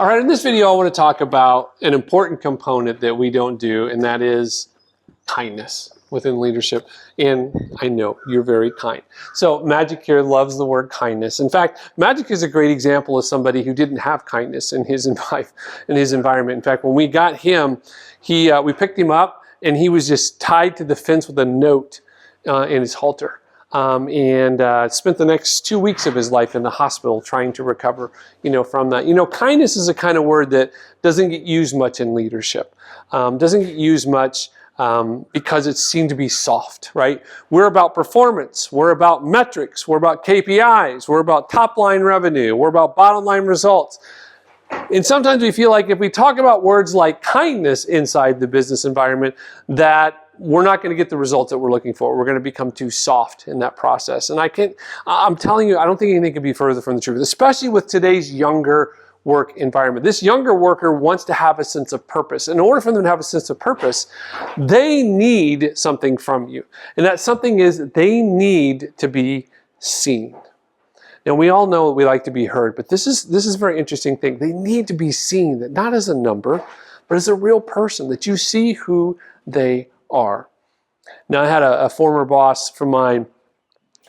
All right, in this video, I want to talk about an important component that we don't do, and that is kindness within leadership. And I know you're very kind. So Magic here loves the word kindness. In fact, Magic is a great example of somebody who didn't have kindness in his life, in his environment. In fact, when we got him, we picked him up, and he was just tied to the fence with a note in his halter. And spent the next 2 weeks of his life in the hospital trying to recover, from that. Kindness is a kind of word that doesn't get used much in leadership. Doesn't get used much because it seemed to be soft, right? We're about performance. We're about metrics. We're about KPIs. We're about top line revenue. We're about bottom line results. And sometimes we feel like if we talk about words like kindness inside the business environment, that we're not going to get the results that we're looking for. We're going to become too soft in that process. And I'm telling you, I don't think anything could be further from the truth, especially with today's younger work environment. This younger worker wants to have a sense of purpose. In order for them to have a sense of purpose, they need something from you. And that something is they need to be seen. Now, we all know we like to be heard, but this is a very interesting thing. They need to be seen, not as a number, but as a real person, that you see who they are. Now, I had a former boss from mine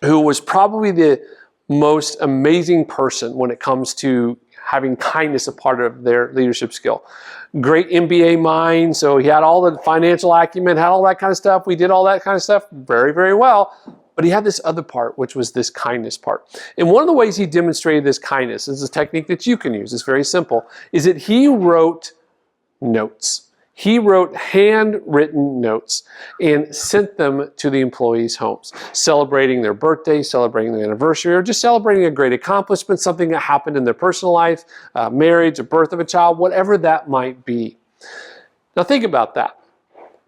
who was probably the most amazing person when it comes to having kindness a part of their leadership skill. Great MBA mind, so he had all the financial acumen, had all that kind of stuff. We did all that kind of stuff very, very well. But he had this other part, which was this kindness part. And one of the ways he demonstrated this kindness is a technique that you can use. It's very simple, is that he wrote notes. He wrote handwritten notes and sent them to the employees' homes, celebrating their birthday, celebrating their anniversary, or just celebrating a great accomplishment, something that happened in their personal life, marriage, a birth of a child, whatever that might be. Now think about that.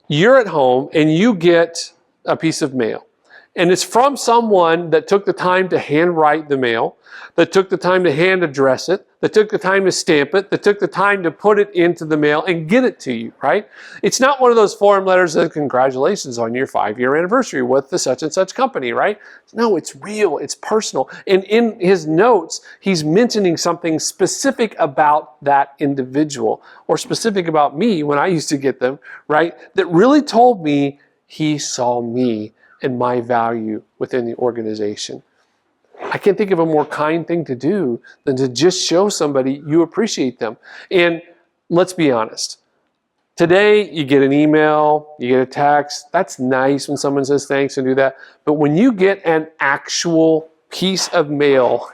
You're at home and you get a piece of mail. And it's from someone that took the time to handwrite the mail, that took the time to hand address it, that took the time to stamp it, that took the time to put it into the mail and get it to you, right? It's not one of those form letters that congratulations on your 5-year anniversary with the such and such company, right? No, it's real, it's personal. And in his notes, he's mentioning something specific about that individual or specific about me when I used to get them, right? That really told me he saw me and my value within the organization. I can't think of a more kind thing to do than to just show somebody you appreciate them. And let's be honest. Today, you get an email, you get a text. That's nice when someone says thanks and do that. But when you get an actual piece of mail,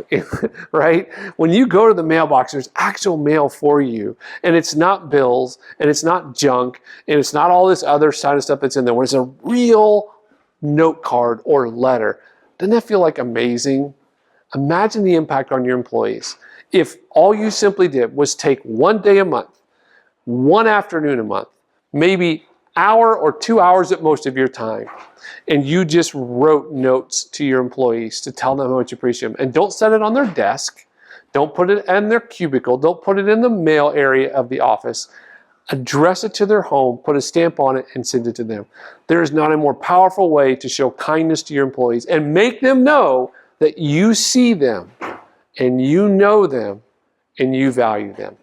right? When you go to the mailbox, there's actual mail for you. And it's not bills, and it's not junk, and it's not all this other side of stuff that's in there. When it's a real note card or letter, doesn't that feel like amazing? Imagine the impact on your employees. If all you simply did was take one day a month, one afternoon a month, maybe hour or 2 hours at most of your time, and you just wrote notes to your employees to tell them how much you appreciate them. And don't set it on their desk. Don't put it in their cubicle. Don't put it in the mail area of the office. Address it to their home, put a stamp on it, and send it to them. There is not a more powerful way to show kindness to your employees and make them know that you see them and you know them and you value them.